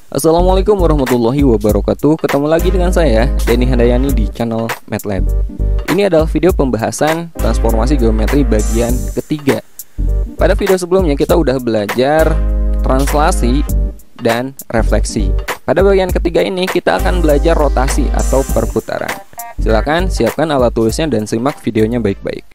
Assalamualaikum warahmatullahi wabarakatuh. Ketemu lagi dengan saya, Denny Handayani di channel MATLAB. Ini adalah video pembahasan transformasi geometri bagian ketiga. Pada video sebelumnya kita udah belajar translasi dan refleksi. Pada bagian ketiga ini kita akan belajar rotasi atau perputaran. Silakan siapkan alat tulisnya dan simak videonya baik-baik.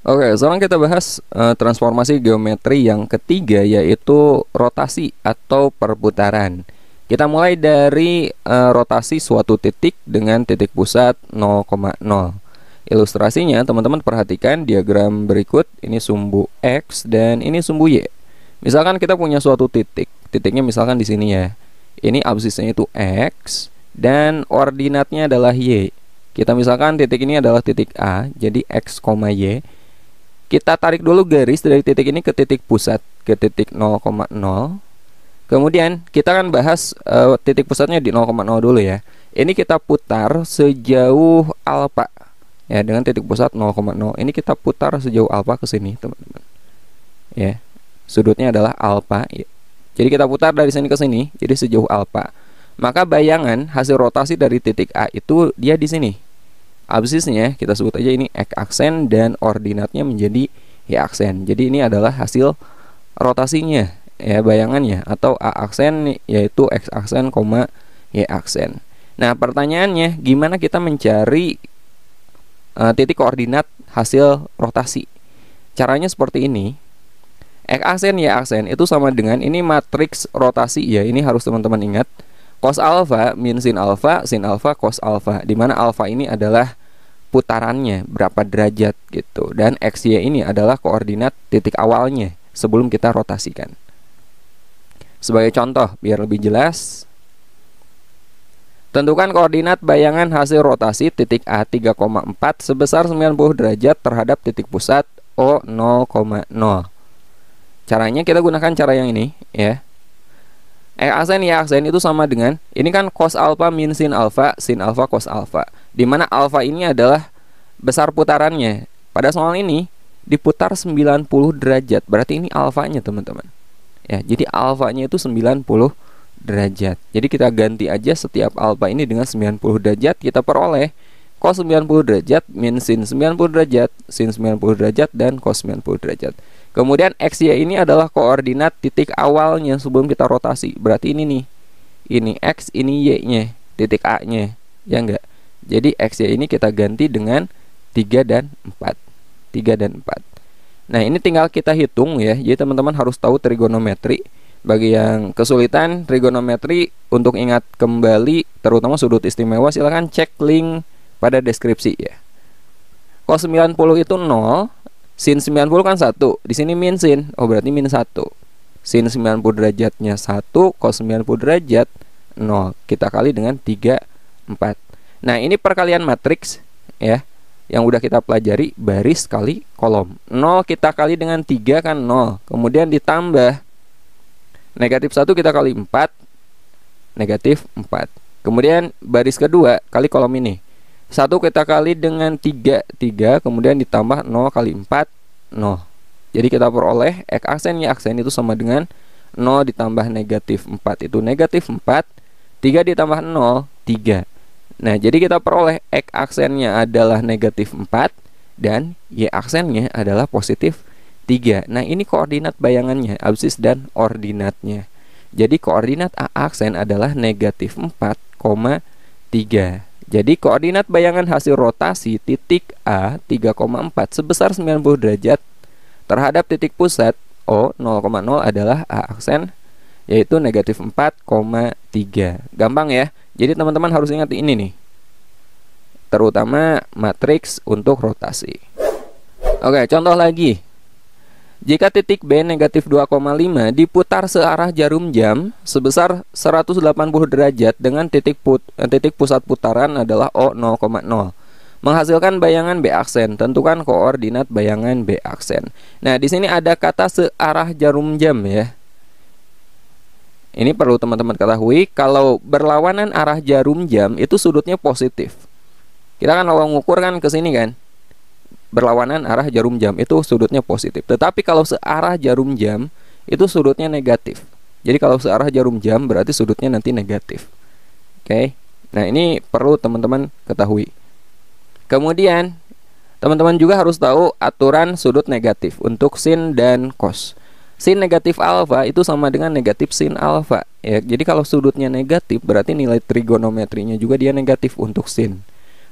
Oke, sekarang kita bahas transformasi geometri yang ketiga, yaitu rotasi atau perputaran. Kita mulai dari rotasi suatu titik dengan titik pusat 0,0. Ilustrasinya, teman-teman perhatikan diagram berikut. Ini sumbu X dan ini sumbu Y. Misalkan kita punya suatu titik, titiknya misalkan di sini ya. Ini absisnya itu X dan ordinatnya adalah Y. Kita misalkan titik ini adalah titik A, jadi X, Y. Kita tarik dulu garis dari titik ini ke titik pusat, ke titik 0,0. Kemudian kita akan bahas titik pusatnya di 0,0 dulu ya. Ini kita putar sejauh alfa ya, dengan titik pusat 0,0. Ini kita putar sejauh alfa ke sini, teman-teman. Ya. Sudutnya adalah alfa ya. Jadi kita putar dari sini ke sini, jadi sejauh alfa. Maka bayangan hasil rotasi dari titik A itu dia di sini. Absisnya kita sebut aja ini X aksen dan ordinatnya menjadi Y aksen. Jadi ini adalah hasil rotasinya ya, bayangannya, atau A aksen yaitu X aksen, Y aksen. Nah, pertanyaannya gimana kita mencari titik koordinat hasil rotasi? Caranya seperti ini. X aksen, Y aksen itu sama dengan ini matriks rotasi ya. Ini harus teman-teman ingat. Cos alfa min sin alfa, sin alfa cos alfa, di mana alfa ini adalah putarannya berapa derajat gitu, dan XY ini adalah koordinat titik awalnya sebelum kita rotasikan. Sebagai contoh biar lebih jelas, tentukan koordinat bayangan hasil rotasi titik A 3,4 sebesar 90 derajat terhadap titik pusat O 0,0. Caranya kita gunakan cara yang ini ya. X aksen, Y aksen itu sama dengan ini kan cos alfa min sin alfa cos alfa, di mana alfa ini adalah besar putarannya. Pada soal ini diputar 90 derajat, berarti ini alfanya teman-teman ya. Jadi alfanya itu 90 derajat. Jadi kita ganti aja setiap alfa ini dengan 90 derajat, kita peroleh cos 90 derajat min sin 90 derajat, sin 90 derajat, dan cos 90 derajat. Kemudian XY ini adalah koordinat titik awalnya sebelum kita rotasi. Berarti ini nih, ini X, ini Y-nya, titik A-nya, ya enggak? Jadi XY ini kita ganti dengan 3 dan 4. 3 dan 4. Nah, ini tinggal kita hitung ya. Jadi teman-teman harus tahu trigonometri. Bagi yang kesulitan trigonometri untuk ingat kembali terutama sudut istimewa, silahkan cek link pada deskripsi ya. Cos 90 itu 0, sin 90 kan 1. Di sini min sin, oh berarti min 1. Sin 90 derajatnya 1, cos 90 derajat 0. Kita kali dengan 3, 4. Nah, ini perkalian matriks ya, yang udah kita pelajari, baris kali kolom. 0 kita kali dengan 3 kan 0. Kemudian ditambah negatif 1 kita kali 4, negatif 4. Kemudian baris kedua kali kolom ini. 1 kita kali dengan 3, kemudian ditambah 0 kali 4, 0. Jadi kita peroleh X aksen, Y aksen itu sama dengan 0 ditambah negatif 4 itu negatif 4, 3 ditambah 0, 3. Nah, jadi kita peroleh X aksennya adalah negatif 4 dan Y aksennya adalah positif 3. Nah, ini koordinat bayangannya, absis dan ordinatnya. Jadi koordinat A aksen adalah negatif 4, 3. Jadi koordinat bayangan hasil rotasi titik A 3,4 sebesar 90 derajat terhadap titik pusat O 0,0 adalah A aksen, yaitu negatif 4,3. Gampang ya. Jadi teman-teman harus ingat ini nih, terutama matriks untuk rotasi. Oke, contoh lagi. Jika titik B negatif 2,5 diputar searah jarum jam sebesar 180 derajat dengan titik pusat putaran adalah O 0,0, menghasilkan bayangan B aksen. Tentukan koordinat bayangan B aksen. Nah, di sini ada kata searah jarum jam ya. Ini perlu teman-teman ketahui, kalau berlawanan arah jarum jam itu sudutnya positif. Kita kan kalau ngukur kan ke sini kan, berlawanan arah jarum jam itu sudutnya positif. Tetapi kalau searah jarum jam itu sudutnya negatif. Jadi kalau searah jarum jam berarti sudutnya nanti negatif. Oke. Nah, ini perlu teman-teman ketahui. Kemudian teman-teman juga harus tahu aturan sudut negatif untuk sin dan cos. Sin negatif alfa itu sama dengan negatif sin alfa ya. Jadi kalau sudutnya negatif berarti nilai trigonometrinya juga dia negatif untuk sin.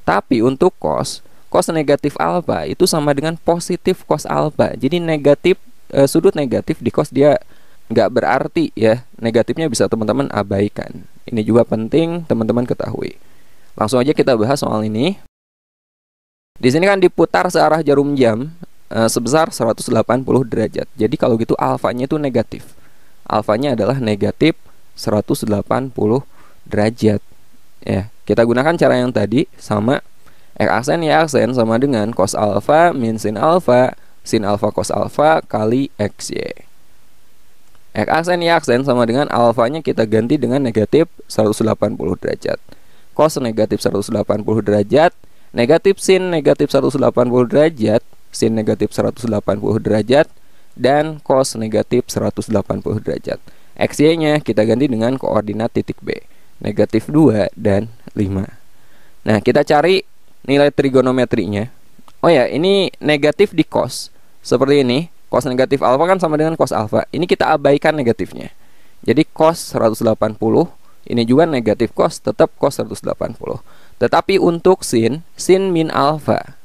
Tapi untuk cos negatif alfa itu sama dengan positif cos alfa. Jadi negatif sudut negatif di cos dia nggak berarti ya. Negatifnya bisa teman-teman abaikan. Ini juga penting teman-teman ketahui. Langsung aja kita bahas soal ini. Di sini kan diputar searah jarum jam sebesar 180 derajat. Jadi kalau gitu alfanya itu negatif. Alfanya adalah negatif 180 derajat. Ya, kita gunakan cara yang tadi sama X aksen Y aksen sama dengan cos alfa min sin alfa cos alfa kali XY. X aksen Y aksen sama dengan alfanya kita ganti dengan negatif 180 derajat. Cos negatif 180 derajat, negatif sin negatif 180 derajat, sin negatif 180 derajat, dan cos negatif 180 derajat. XY-nya kita ganti dengan koordinat titik B, negatif 2 dan 5. Nah, kita cari nilai trigonometrinya. Oh ya, ini negatif di cos. Seperti ini, cos negatif alfa kan sama dengan cos alfa. Ini kita abaikan negatifnya. Jadi cos 180, ini juga negatif cos, tetap cos 180. Tetapi untuk sin min alfa.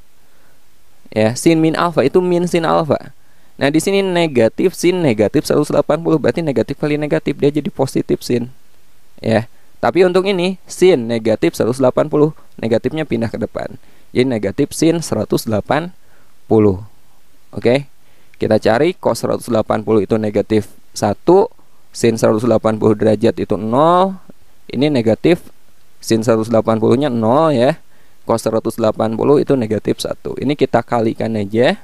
Ya, sin min alfa itu min sin alfa. Nah, di sini negatif sin negatif 180 berarti negatif kali negatif dia jadi positif sin. Ya. Tapi untuk ini sin negatif 180, negatifnya pindah ke depan. Jadi negatif sin 180. Oke. Kita cari cos 180 itu negatif 1, sin 180 derajat itu 0. Ini negatif sin 180-nya 0 ya. Cos 180 itu negatif 1. Ini kita kalikan aja.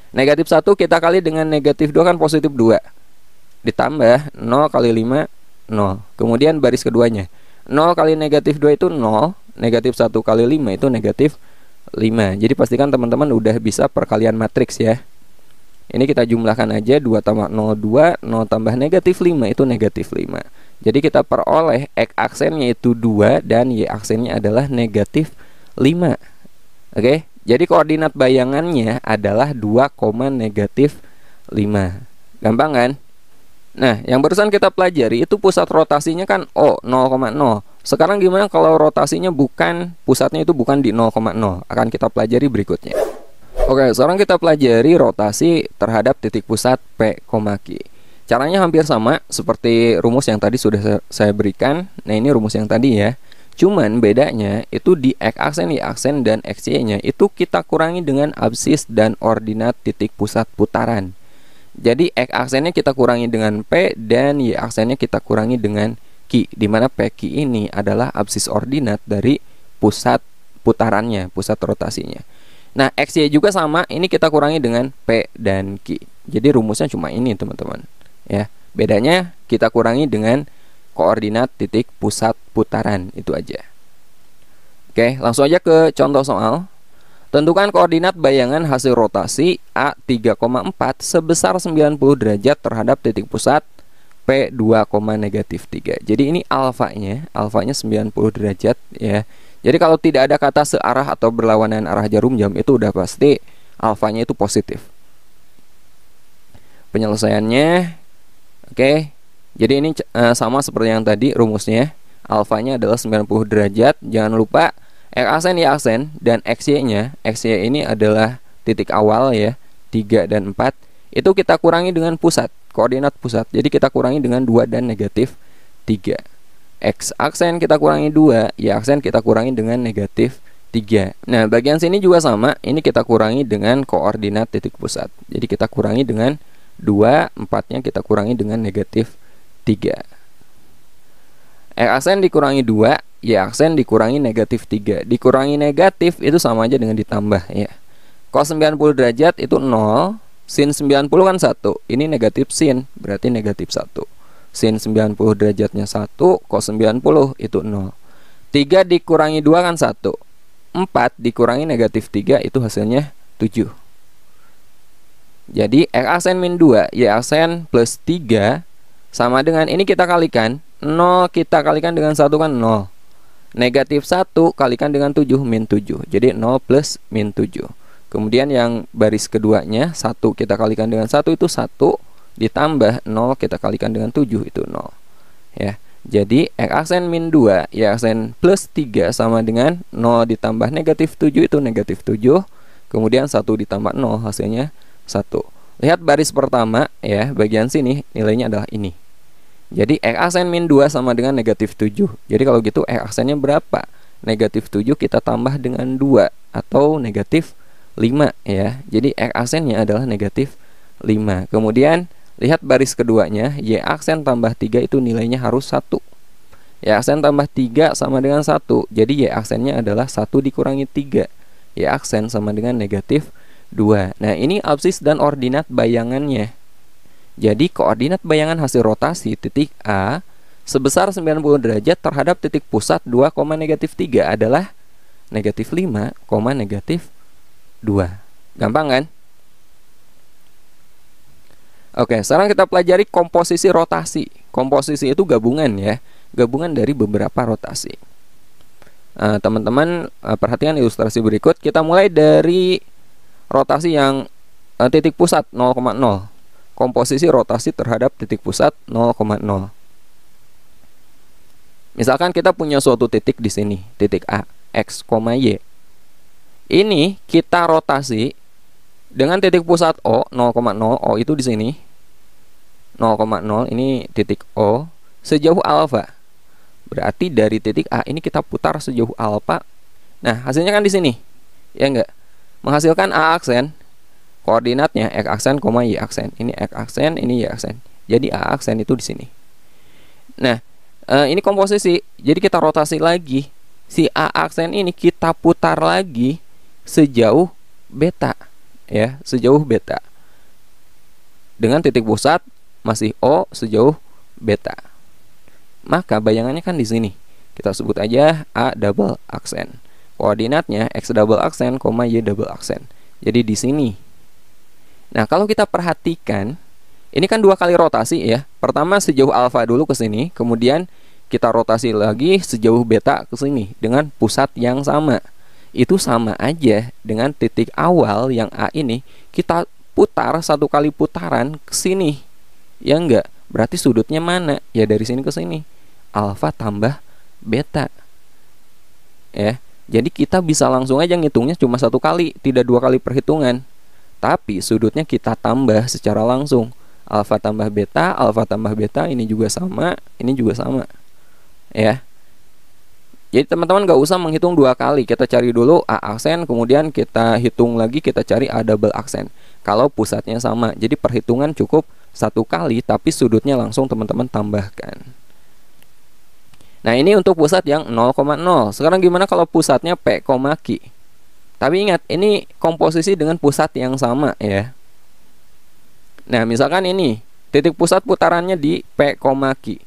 Negatif 1 kita kali dengan negatif 2 kan positif 2. Ditambah 0 kali 5, 0. Kemudian baris keduanya 0 kali negatif 2 itu 0. Negatif 1 kali 5 itu negatif 5. Jadi pastikan teman-teman udah bisa perkalian matriks ya. Ini kita jumlahkan aja, 2 tambah 0, 2. 0 tambah negatif 5 itu negatif 5. Jadi kita peroleh X aksennya itu 2 dan Y aksennya adalah negatif 5. Oke, jadi koordinat bayangannya adalah 2, negatif 5. Gampang kan? Nah, yang barusan kita pelajari itu pusat rotasinya kan O, 0,0. Sekarang gimana kalau rotasinya pusatnya itu bukan di 0,0? Akan kita pelajari berikutnya. Oke, sekarang kita pelajari rotasi terhadap titik pusat P, Q. Caranya hampir sama seperti rumus yang tadi sudah saya berikan. Nah, ini rumus yang tadi ya. Cuman bedanya itu di X aksen, Y aksen, dan XY-nya itu kita kurangi dengan absis dan ordinat titik pusat putaran. Jadi X aksennya kita kurangi dengan P dan Y aksennya kita kurangi dengan Q, di mana PQ ini adalah absis ordinat dari pusat putarannya, pusat rotasinya. Nah, XY juga sama, ini kita kurangi dengan P dan Q. Jadi rumusnya cuma ini teman-teman ya. Bedanya kita kurangi dengan koordinat titik pusat putaran, itu aja. Oke, langsung aja ke contoh soal. Tentukan koordinat bayangan hasil rotasi A 3,4 sebesar 90 derajat terhadap titik pusat P 2, negatif 3. Jadi ini alfanya 90 derajat ya. Jadi kalau tidak ada kata searah atau berlawanan arah jarum jam itu udah pasti alfanya itu positif. Penyelesaiannya oke. Jadi ini sama seperti yang tadi rumusnya. Alfanya adalah 90 derajat. Jangan lupa X aksen, Y aksen, dan XY-nya. XY ini adalah titik awal ya, 3 dan 4. Itu kita kurangi dengan pusat, koordinat pusat. Jadi kita kurangi dengan 2 dan negatif 3. X aksen kita kurangi 2, Y aksen kita kurangi dengan negatif 3. Nah, bagian sini juga sama. Ini kita kurangi dengan koordinat titik pusat. Jadi kita kurangi dengan 2, 4-nya kita kurangi dengan negatif 3. X aksen dikurangi 2, Y aksen dikurangi negatif 3. Dikurangi negatif itu sama aja dengan ditambah ya. Cos 90 derajat itu 0, sin 90 kan 1. Ini negatif sin, berarti negatif 1. Sin 90 derajatnya 1, cos 90 itu 0. 3 dikurangi 2 kan 1. 4 dikurangi negatif 3 itu hasilnya 7. Jadi X aksen min 2 Y aksen plus 3 sama dengan ini kita kalikan 0 kita kalikan dengan 1 kan 0. Negatif 1 kalikan dengan 7 min 7. Jadi 0 plus min 7. Kemudian yang baris keduanya 1 kita kalikan dengan 1 itu 1 ditambah 0 kita kalikan dengan 7 itu 0. Ya. Jadi X aksen min 2 Y aksen plus 3 sama dengan 0 ditambah negatif 7 itu negatif 7. Kemudian 1 ditambah 0 hasilnya 1. Lihat baris pertama ya, bagian sini nilainya adalah ini. Jadi X aksen min 2 sama dengan negatif 7. Jadi kalau gitu X aksennya berapa? Negatif 7 kita tambah dengan 2 atau negatif 5 ya. Jadi X aksennya adalah negatif 5. Kemudian lihat baris keduanya, Y aksen tambah 3 itu nilainya harus 1. Y aksen tambah 3 sama dengan 1. Jadi Y aksennya adalah 1 dikurangi 3. Y aksen sama dengan negatif 2. Nah ini absis dan ordinat bayangannya. Jadi koordinat bayangan hasil rotasi titik A sebesar 90 derajat terhadap titik pusat 2, negatif 3 adalah negatif 5, negatif 2. Gampang kan? Oke, sekarang kita pelajari komposisi rotasi. Komposisi itu gabungan ya, gabungan dari beberapa rotasi. Teman-teman perhatikan ilustrasi berikut. Kita mulai dari rotasi yang titik pusat 0,0. Komposisi rotasi terhadap titik pusat 0,0. Misalkan kita punya suatu titik di sini, titik A, X, Y. Ini kita rotasi dengan titik pusat O 0,0. O itu di sini 0,0, ini titik O sejauh alfa. Berarti dari titik A ini kita putar sejauh alfa. Nah, hasilnya kan di sini. Ya enggak? Menghasilkan A aksen, koordinatnya X aksen, Y aksen. Ini X aksen, ini Y aksen. Jadi A aksen itu di sini. Nah, ini komposisi. Jadi kita rotasi lagi. Si A aksen ini kita putar lagi sejauh beta, ya, sejauh beta. Dengan titik pusat masih O sejauh beta. Maka bayangannya kan di sini. Kita sebut aja A double aksen. Koordinatnya X double aksen, Y double aksen. Jadi di sini. Nah, kalau kita perhatikan, ini kan 2 kali rotasi ya. Pertama sejauh alfa dulu ke sini, kemudian kita rotasi lagi sejauh beta ke sini dengan pusat yang sama. Itu sama aja dengan titik awal yang A ini kita putar 1 kali putaran ke sini. Ya enggak? Berarti sudutnya mana? Ya dari sini ke sini. Alfa tambah beta. Ya. Jadi kita bisa langsung aja ngitungnya cuma 1 kali, tidak 2 kali perhitungan. Tapi sudutnya kita tambah secara langsung. Alfa tambah beta, ini juga sama, ini juga sama. Ya. Jadi teman-teman gak usah menghitung 2 kali. Kita cari dulu A aksen, kemudian kita hitung lagi, kita cari A double aksen. Kalau pusatnya sama. Jadi perhitungan cukup 1 kali, tapi sudutnya langsung teman-teman tambahkan. Nah, ini untuk pusat yang 0,0. Sekarang gimana kalau pusatnya P, Q? Tapi ingat, ini komposisi dengan pusat yang sama ya. Nah, misalkan ini titik pusat putarannya di P, Q.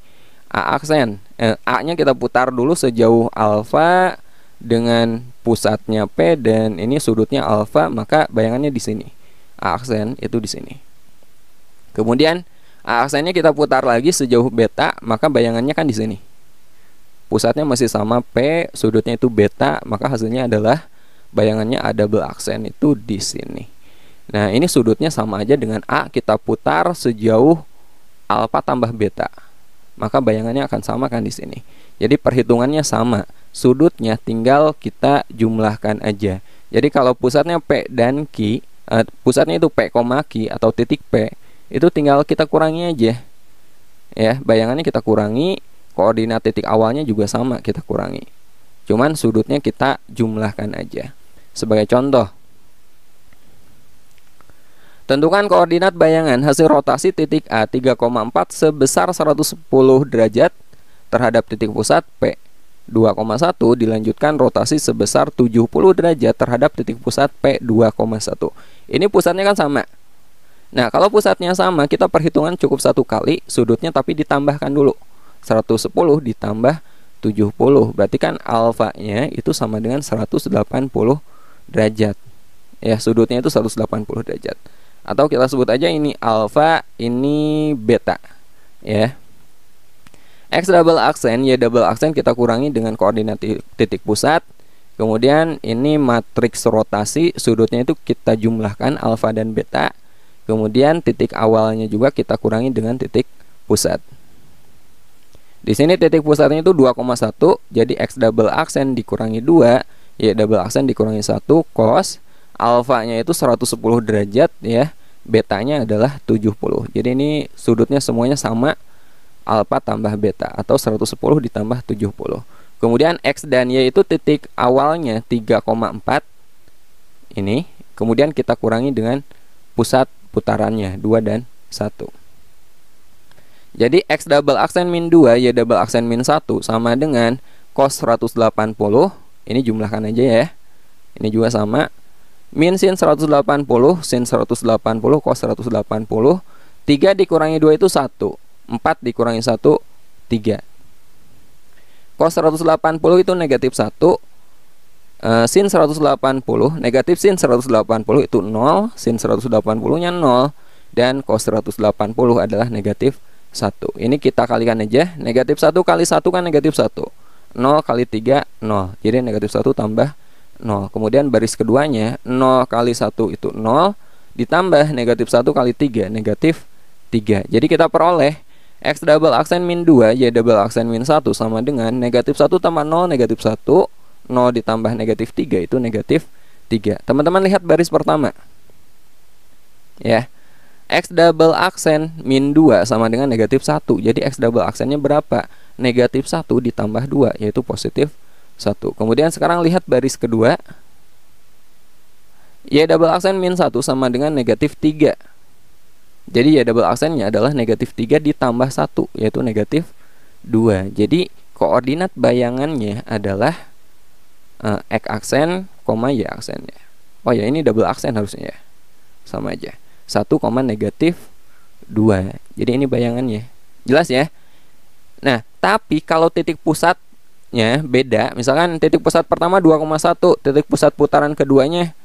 A aksen, A-nya kita putar dulu sejauh alfa dengan pusatnya P dan ini sudutnya alfa, maka bayangannya di sini. A aksen itu di sini. Kemudian A aksennya kita putar lagi sejauh beta, maka bayangannya kan di sini. Pusatnya masih sama P, sudutnya itu beta, maka hasilnya adalah bayangannya A double aksen itu di sini. Nah, ini sudutnya sama aja dengan A kita putar sejauh alfa tambah beta. Maka bayangannya akan sama kan di sini. Jadi perhitungannya sama. Sudutnya tinggal kita jumlahkan aja. Jadi kalau pusatnya P dan Q, pusatnya itu P, Q atau titik P, itu tinggal kita kurangi aja. Ya, bayangannya kita kurangi. Koordinat titik awalnya juga sama, kita kurangi. Cuman sudutnya kita jumlahkan aja. Sebagai contoh, tentukan koordinat bayangan hasil rotasi titik A 3,4 sebesar 110 derajat terhadap titik pusat P 2,1 dilanjutkan rotasi sebesar 70 derajat terhadap titik pusat P 2,1. Ini pusatnya kan sama. Nah, kalau pusatnya sama, kita perhitungan cukup satu kali sudutnya, tapi ditambahkan dulu 110 ditambah 70. Berarti kan alfanya itu sama dengan 180 derajat. Ya, sudutnya itu 180 derajat. Atau kita sebut aja ini alfa, ini beta. Ya. X double aksen, Y double aksen kita kurangi dengan koordinat titik pusat. Kemudian ini matriks rotasi, sudutnya itu kita jumlahkan alfa dan beta. Kemudian titik awalnya juga kita kurangi dengan titik pusat. Di sini titik pusatnya itu 2,1, jadi X double aksen dikurangi 2, Y double aksen dikurangi 1, cos alfanya itu 110 derajat ya, betanya adalah 70. Jadi ini sudutnya semuanya sama, alfa tambah beta atau 110 ditambah 70. Kemudian X dan Y itu titik awalnya 3,4 ini, kemudian kita kurangi dengan pusat putarannya 2 dan 1. Jadi X double aksen min 2, Y double aksen min 1 sama dengan cos 180. Ini jumlahkan aja ya. Ini juga sama. Min sin 180, sin 180, cos 180. 3 dikurangi 2 itu 1. 4 dikurangi 1, 3. Cos 180 itu negatif 1. Sin 180, negatif sin 180 itu 0. Sin 180 nya 0. Dan cos 180 adalah negatif 1. Ini kita kalikan aja. Negatif 1 kali 1 kan negatif 1. 0 kali 3, 0. Jadi negatif 1 tambah 0. Kemudian baris keduanya 0 kali 1 itu 0. Ditambah negatif 1 kali 3, negatif 3. Jadi kita peroleh X double aksen min 2, Y double aksen min 1 sama dengan negatif 1 tambah 0, negatif 1. 0 ditambah negatif 3 itu negatif 3. Teman-teman lihat baris pertama ya. X double aksen min 2 sama dengan negatif 1. Jadi X double aksennya berapa? Negatif 1 ditambah 2, yaitu positif 1. Kemudian sekarang lihat baris kedua. Y double aksen min 1 sama dengan negatif 3. Jadi Y double aksennya adalah negatif 3 ditambah 1, yaitu negatif 2. Jadi koordinat bayangannya adalah X aksen, Y aksennya. Oh ya, ini double aksen harusnya ya. Sama aja. 1, negatif 2. Jadi ini bayangannya. Jelas ya? Nah, tapi kalau titik pusatnya beda. Misalkan titik pusat pertama 2,1, titik pusat putaran keduanya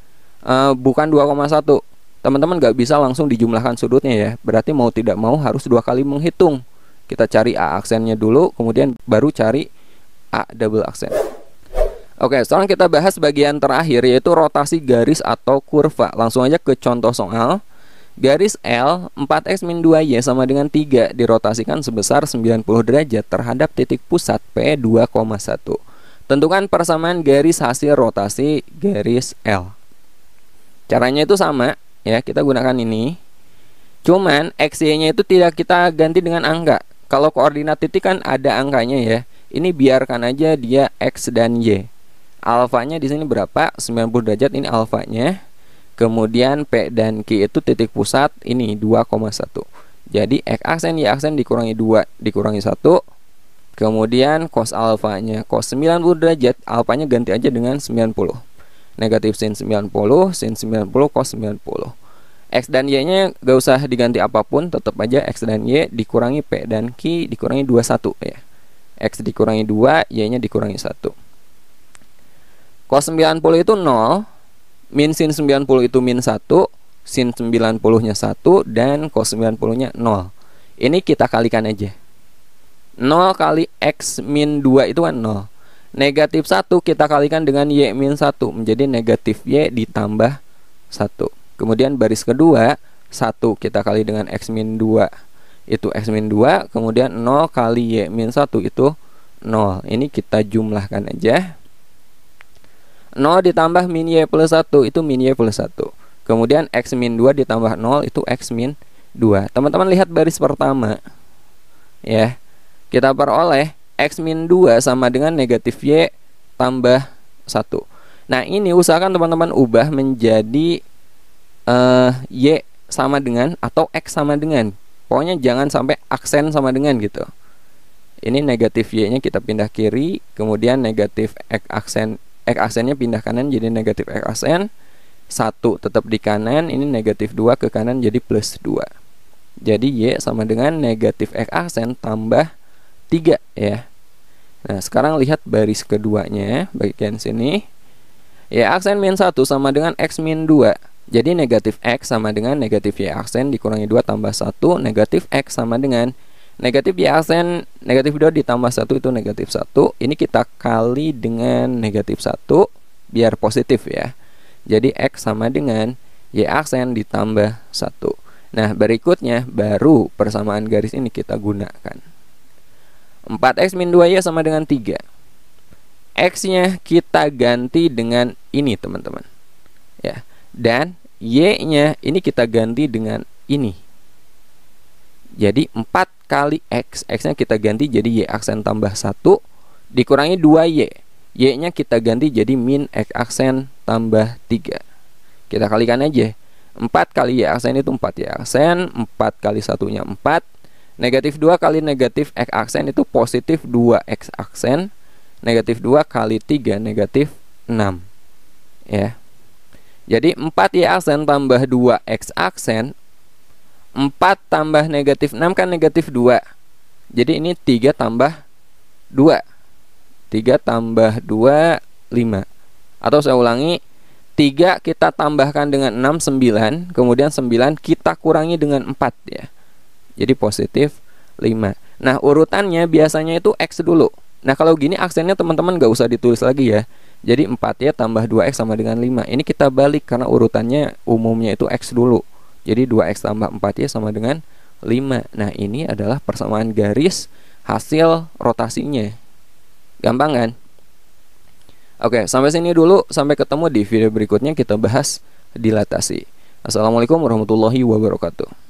bukan 2,1. Teman-teman gak bisa langsung dijumlahkan sudutnya ya. Berarti mau tidak mau harus 2 kali menghitung. Kita cari A aksennya dulu, kemudian baru cari A double aksen. Oke, sekarang kita bahas bagian terakhir, yaitu rotasi garis atau kurva. Langsung aja ke contoh soal. Garis L 4x min 2y sama dengan 3 dirotasikan sebesar 90 derajat terhadap titik pusat P 2,1. Tentukan persamaan garis hasil rotasi garis L. Caranya itu sama ya, kita gunakan ini. Cuman XY-nya itu tidak kita ganti dengan angka. Kalau koordinat titik kan ada angkanya ya. Ini biarkan aja dia X dan Y. Alfanya di sini berapa? 90 derajat, ini alfanya. Kemudian P dan Q itu titik pusat, ini 2,1. Jadi X aksen Y aksen dikurangi 2 dikurangi 1. Kemudian cos alfanya cos 90 derajat, alfanya ganti aja dengan 90. Negatif sin 90, sin 90, cos 90. X dan Y nya gak usah diganti apapun, tetap aja X dan Y dikurangi P dan Q dikurangi 21 ya. X dikurangi 2, Y nya dikurangi 1. Cos 90 itu 0. Min sin 90 itu min 1, sin 90 nya 1, dan cos 90 nya 0. Ini kita kalikan aja. 0 kali X min 2 itu kan 0. Negatif 1 kita kalikan dengan Y min 1, menjadi negatif Y ditambah 1. Kemudian baris kedua 1 kita kali dengan X min 2 itu X min 2. Kemudian 0 kali Y min 1 itu 0. Ini kita jumlahkan aja. 0 ditambah min Y plus 1 itu min Y plus 1. Kemudian X min 2 ditambah 0 itu X min 2. Teman-teman lihat baris pertama ya. Kita peroleh X min 2 sama dengan negatif Y tambah 1. Nah ini usahakan teman-teman ubah menjadi Y sama dengan atau X sama dengan. Pokoknya jangan sampai aksen sama dengan gitu. Ini negatif Y nya kita pindah kiri. Kemudian negatif X aksen, X aksennya pindah kanan jadi negatif X aksen. 1 tetap di kanan, ini negatif 2 ke kanan jadi plus 2. Jadi Y sama dengan negatif X aksen tambah 3 ya. Nah sekarang lihat baris keduanya, bagian sini. Y aksen min 1 sama dengan X min 2. Jadi negatif X sama dengan negatif Y aksen dikurangi 2 tambah 1. Negatif X sama dengan negatif Y aksen negatif 2 ditambah 1 itu negatif 1. Ini kita kali dengan negatif 1 biar positif ya. Jadi X sama dengan Y aksen ditambah 1. Nah berikutnya baru persamaan garis ini kita gunakan. 4X min 2Y sama dengan 3. X-nya kita ganti dengan ini teman-teman ya. Dan Y-nya ini kita ganti dengan ini. Jadi 4 kali X, X-nya kita ganti jadi Y aksen tambah 1 dikurangi 2Y. Y-nya kita ganti jadi min X aksen tambah 3. Kita kalikan aja. 4 kali Y aksen itu 4 Y aksen, 4 kali 1-nya 4. Negatif 2 kali negatif X aksen itu positif 2X aksen. Negatif 2 kali 3 negatif 6 ya. Jadi 4Y aksen tambah 2X aksen, 4 tambah negatif 6 kan negatif 2. Jadi ini 3 tambah 2. 3 tambah 2 5. Atau saya ulangi, 3 kita tambahkan dengan 6 9, kemudian 9 kita kurangi dengan 4 ya. Jadi positif 5. Nah urutannya biasanya itu X dulu. Nah kalau gini aksennya teman-teman gak usah ditulis lagi ya. Jadi 4Y tambah 2X sama dengan 5. Ini kita balik karena urutannya umumnya itu X dulu. Jadi 2X tambah 4Y sama dengan 5. Nah ini adalah persamaan garis hasil rotasinya. Gampang kan? Oke, sampai sini dulu. Sampai ketemu di video berikutnya kita bahas dilatasi. Assalamualaikum warahmatullahi wabarakatuh.